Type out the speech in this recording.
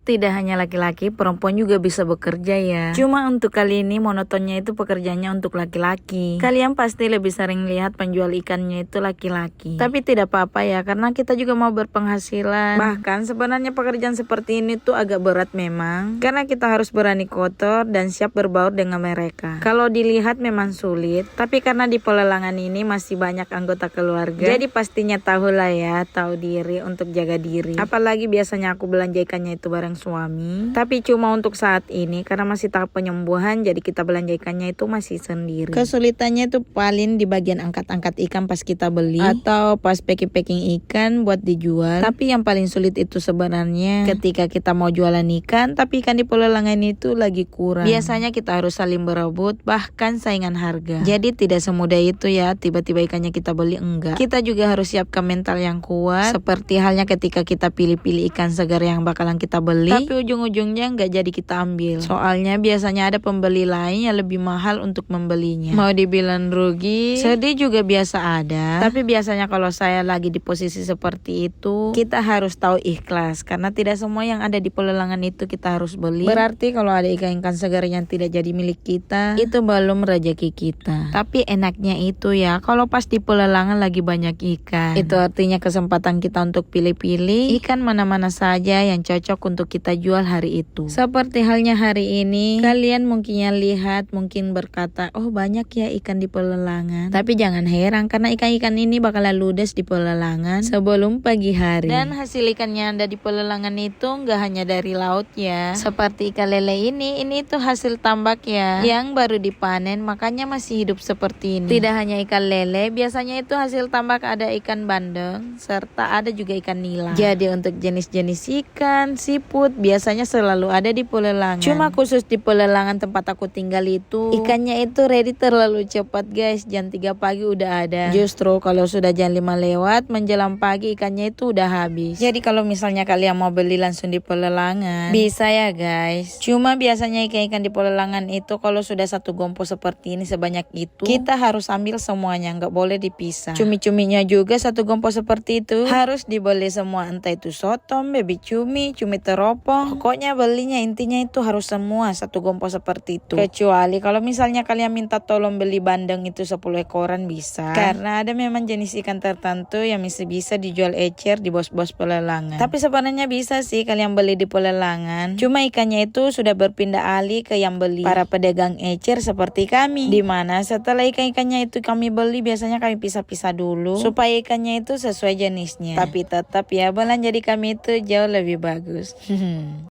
tidak hanya laki-laki, perempuan juga bisa bekerja ya. Cuma untuk kali ini monotonnya itu pekerjaannya untuk laki-laki. Kalian pasti lebih sering lihat penjual ikannya itu laki-laki. Tapi tidak apa-apa ya, karena kita juga mau berpenghasilan. Bahkan sebenarnya pekerjaan seperti ini tuh agak berat memang, karena kita harus berani kotor dan siap berbaur dengan mereka. Kalau dilihat memang sulit, tapi karena di pelelangan ini masih banyak anggota keluarga, jadi pastinya tahulah ya, tahu diri untuk jaga diri. Apalagi biasanya aku belanja ikannya itu bareng suami. Tapi cuma untuk saat ini karena masih tahap penyembuhan, jadi kita belanja ikannya itu masih sendiri. Kesulitannya itu paling di bagian angkat-angkat ikan pas kita beli atau pas packing-packing ikan buat dijual. Tapi yang paling sulit itu sebenarnya ketika kita mau jualan ikan, tapi ikan di pelelangan itu lagi kurang. Biasanya kita harus saling berebut, bahkan saingan harga. Jadi tidak semudah itu ya, tiba-tiba ikannya kita beli, enggak. Kita juga harus siapkan mental yang kuat, seperti halnya ketika kita pilih-pilih ikan segar yang bakalan kita beli, tapi ujung-ujungnya nggak jadi kita ambil. Soalnya biasanya ada pembeli lain yang lebih mahal untuk membelinya. Mau dibilang rugi, sedih juga biasa ada. Tapi biasanya kalau saya lagi di posisi seperti itu, kita harus tahu ikhlas, karena tidak semua yang ada di pelelangan itu kita harus beli. Berarti kalau ada ikan-ikan segar yang tidak jadi milik kita, itu belum rezeki kita. Tapi enaknya itu ya, kalau pas di pelelangan lagi banyak ikan, itu artinya kesempatan kita untuk pilih-pilih ikan mana-mana saja yang cocok untuk kita jual hari itu. Seperti halnya hari ini, kalian mungkinnya lihat, mungkin berkata, oh banyak ya ikan di pelelangan. Tapi jangan heran, karena ikan-ikan ini bakalan ludes di pelelangan sebelum pagi hari. Dan hasil ikan yang ada di pelelangan itu nggak hanya dari laut ya. Seperti ikan lele ini tuh hasil tambak ya, yang baru dipanen, makanya masih hidup seperti ini. Tidak hanya ikan lele, biasanya itu hasil tambak ada ikan bandeng, serta ada juga ikan nila. Jadi untuk jenis-jenis ikan, siput, biasanya selalu ada di pelelangan. Cuma khusus di pelelangan tempat aku tinggal itu, ikannya itu ready terlalu cepat guys, jam 3 pagi udah ada. Justru kalau sudah jam 5 lewat, menjelang pagi ikannya itu udah habis. Jadi kalau misalnya kalian mau beli langsung di pelelangan, bisa ya guys. Cuma biasanya ikan-ikan di pelelangan itu kalau sudah satu gompo seperti ini sebanyak itu, kita harus ambil semuanya, nggak boleh dipisah. Cumi-cuminya juga satu gompo seperti itu harus dibeli semua, entah itu sotong, baby cumi, cumi teropong, pokoknya belinya intinya itu harus semua satu gompo seperti itu. Kecuali kalau misalnya kalian minta tolong beli bandeng itu 10 ekoran bisa, karena ada memang jenis ikan tertentu yang masih bisa dijual ecer di bos-bos pelelangan. Tapi sebenarnya bisa sih kalian beli di pelelangan, cuma ikannya itu sudah berpindah alih ke yang beli para pedagang ecer seperti kami, dimana setelah ikan-ikannya itu kami beli, biasanya kami pisah-pisah dulu supaya ikannya itu sesuai jenisnya. Tapi tetap ya belanja di kami itu jauh lebih bagus.